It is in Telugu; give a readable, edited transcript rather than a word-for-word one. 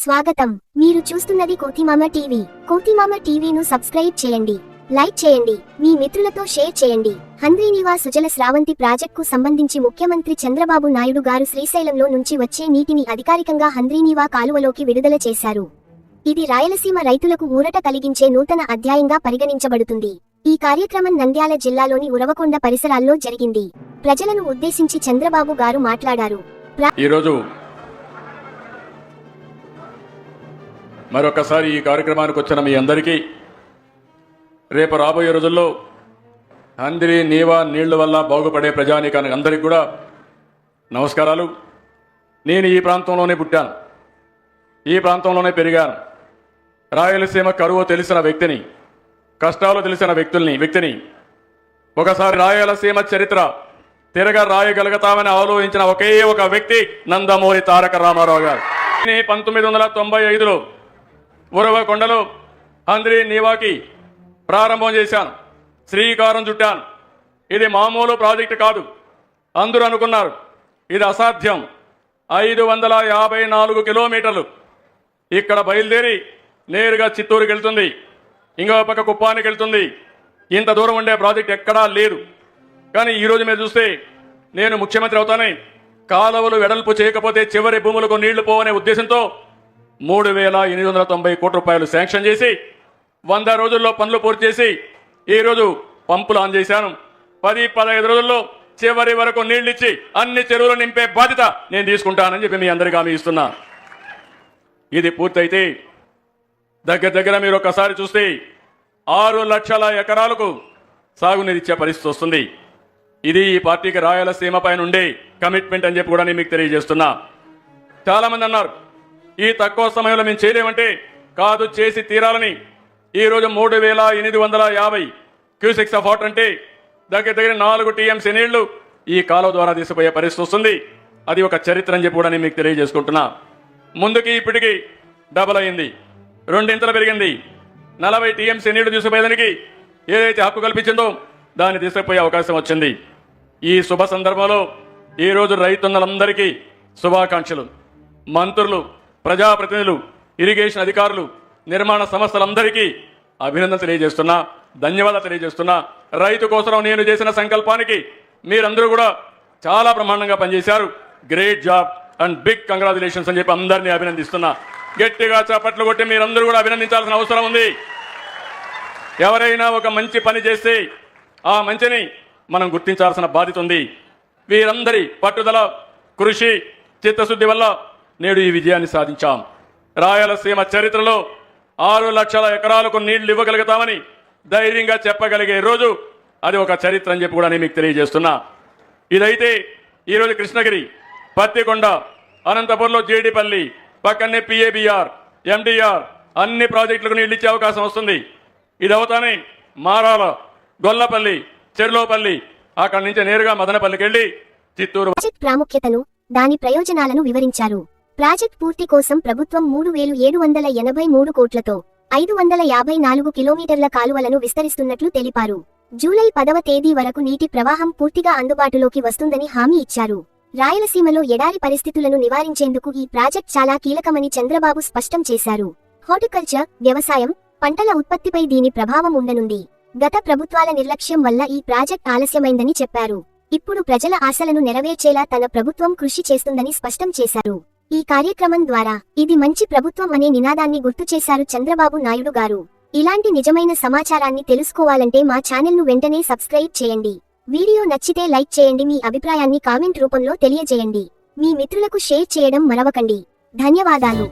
స్వాగతం. మీరు చూస్తున్నది కోతిమామ టీవీ. కోతిమామ టీవీను సబ్స్క్రైబ్ చేయండి, లైక్ చేయండి, మీ మిత్రులతో షేర్ చేయండి. హంద్రీనీవా సుజల స్రావంతి ప్రాజెక్టుకు సంబంధించి ముఖ్యమంత్రి చంద్రబాబు నాయుడు గారు శ్రీశైలంలో నుంచి వచ్చే నీటిని అధికారికంగా హంద్రీనీవా కాలువలోకి విడుదల చేశారు. ఇది రాయలసీమ రైతులకు ఊరట కలిగించే నూతన అధ్యాయంగా పరిగణించబడుతుంది. ఈ కార్యక్రమం నంద్యాల జిల్లాలోని ఉరవకొండ పరిసరాల్లో జరిగింది. ప్రజలను ఉద్దేశించి చంద్రబాబు గారు మాట్లాడారు. ఈరోజు మరొకసారి ఈ కార్యక్రమానికి వచ్చిన మీ అందరికీ రేపు రాబోయే రోజుల్లో హంద్రీనీవా నీళ్ల వల్ల బాగుపడే ప్రజానీకానికి అందరికీ కూడా నమస్కారాలు. నేను ఈ ప్రాంతంలోనే పుట్టాను, ఈ ప్రాంతంలోనే పెరిగాను. రాయలసీమ కరువు తెలిసిన వ్యక్తిని, కష్టాలు తెలిసిన వ్యక్తిని ఒకసారి రాయలసీమ చరిత్ర తిరగ రాయగలుగుతామని ఆలోచించిన ఒకే ఒక వ్యక్తి నందమూరి తారక రామారావు గారు. 1995లో ఉరవకొండలో హంద్రీనీవాకి ప్రారంభం చేశాను, శ్రీకారం చుట్టాను. ఇది మామూలు ప్రాజెక్టు కాదు. అందరూ అనుకున్నారు ఇది అసాధ్యం. 554 కిలోమీటర్లు ఇక్కడ బయలుదేరి నేరుగా చిత్తూరుకి వెళ్తుంది, ఇంకో పక్క కుప్పానికి వెళ్తుంది. ఇంత దూరం ఉండే ప్రాజెక్ట్ ఎక్కడా లేదు. కానీ ఈరోజు మీరు చూస్తే నేను ముఖ్యమంత్రి అవుతానే కాలువలు వెడల్పు చేయకపోతే చివరి భూములకు నీళ్లు పోవనే ఉద్దేశంతో 3,890 కోట్ల రూపాయలు శాంక్షన్ చేసి 100 రోజుల్లో పనులు పూర్తి చేసి ఈరోజు పంపులు ఆన్ చేశాను. 10-15 రోజుల్లో చివరి వరకు నీళ్లు ఇచ్చి అన్ని చెరువులు నింపే బాధ్యత నేను తీసుకుంటానని చెప్పి మీ అందరికీ హామీ ఇస్తున్నా. ఇది పూర్తయితే దగ్గర మీరు ఒకసారి చూస్తే 6 లక్షల ఎకరాలకు సాగునీరు ఇచ్చే పరిస్థితి వస్తుంది. ఇది ఈ పార్టీకి రాయలసీమ పైన ఉండే కమిట్మెంట్ అని చెప్పి కూడా నేను మీకు తెలియజేస్తున్నా. చాలా మంది అన్నారు ఈ తక్కువ సమయంలో మేము చేయలేమంటే, కాదు చేసి తీరాలని. ఈరోజు 3,850 క్యూసెక్స్ ఆఫ్ వాటర్ అంటే దగ్గర 4 టీఎంసీ నీళ్లు ఈ కాలువ ద్వారా తీసుకుపోయే పరిస్థితి వస్తుంది. అది ఒక చరిత్ర అని చెప్పి కూడా నేను మీకు తెలియజేసుకుంటున్నా. ముందుకి ఇప్పటికి డబల్ అయింది, 2 ఇంతలు పెరిగింది. 40 టీఎంసీ నీళ్లు తీసుకుపోయేదానికి ఏదైతే హక్కు కల్పించిందో దాన్ని తీసుకుపోయే అవకాశం వచ్చింది. ఈ శుభ సందర్భంలో ఈరోజు రైతులందరికీ శుభాకాంక్షలు. మంత్రులు, ప్రజాప్రతినిధులు, ఇరిగేషన్ అధికారులు, నిర్మాణ సంస్థలందరికీ అభినందన తెలియజేస్తున్నా, ధన్యవాదాలు తెలియజేస్తున్నా. రైతు కోసం నేను చేసిన సంకల్పానికి మీరందరూ కూడా చాలా బ్రహ్మాండంగా పనిచేశారు. Great job and big congratulations అని చెప్పి అందరినీ అభినందిస్తున్నా. గట్టిగా చప్పట్లు కొట్టి మీరందరూ కూడా అభినందించాల్సిన అవసరం ఉంది. ఎవరైనా ఒక మంచి పని చేస్తే ఆ మంచిని మనం గుర్తించాల్సిన బాధ్యత ఉంది. వీరందరి పట్టుదల, కృషి, చిత్తశుద్ధి వల్ల నేడు ఈ విజయాన్ని సాధించాం. రాయలసీమ చరిత్రలో 6 లక్షల ఎకరాలకు నీళ్లు ఇవ్వగలుగుతామని ధైర్యంగా చెప్పగలిగే రోజు అది ఒక చరిత్ర అని చెప్పి కూడా నేను మీకు తెలియజేస్తున్నా. ఇదైతే ఈరోజు కృష్ణగిరి, పత్తికొండ, అనంతపురంలో జేడిపల్లి, పక్కనే పిఏబిఆర్, ఎండిఆర్ అన్ని ప్రాజెక్టులకు నీళ్లు ఇచ్చే అవకాశం వస్తుంది. ఇది అవుతానే మారాల, గొల్లపల్లి, చెర్లోపల్లి, అక్కడి నుంచి నేరుగా మదనపల్లికి వెళ్లి చిత్తూరు. ప్రాజెక్ట్ ప్రాముఖ్యతను, దాని ప్రయోజనాలను వివరించారు. ప్రాజెక్ట్ పూర్తి కోసం ప్రభుత్వం 3,783 కోట్లతో 554 కిలోమీటర్ల కాలువలను విస్తరిస్తున్నట్లు తెలిపారు. జూలై 10వ తేదీ వరకు నీటి ప్రవాహం పూర్తిగా అందుబాటులోకి వస్తుందని హామీ ఇచ్చారు. రాయలసీమలో ఎడారి పరిస్థితులను నివారించేందుకు ఈ ప్రాజెక్ట్ చాలా కీలకమని చంద్రబాబు స్పష్టం చేశారు. హార్టికల్చర్, వ్యవసాయం, పంటల ఉత్పత్తిపై దీని ప్రభావం ఉండనుంది. గత ప్రభుత్వాల నిర్లక్ష్యం వల్ల ఈ ప్రాజెక్ట్ ఆలస్యమైందని చెప్పారు. ఇప్పుడు ప్రజల ఆశలను నెరవేర్చేలా తన ప్రభుత్వం కృషి చేస్తుందని స్పష్టం చేశారు. ఈ కార్యక్రమం ద్వారా ఇది మంచి ప్రభుత్వం అనే నినాదాన్ని గుర్తు చేశారు చంద్రబాబు నాయుడు గారు. ఇలాంటి నిజమైన సమాచారాన్ని తెలుసుకోవాలంటే మా ఛానల్ను వెంటనే సబ్స్క్రైబ్ చేయండి. వీడియో నచ్చితే లైక్ చేయండి, మీ అభిప్రాయాన్ని కామెంట్ రూపంలో తెలియజేయండి. మీ మిత్రులకు షేర్ చేయడం మరవకండి. ధన్యవాదాలు.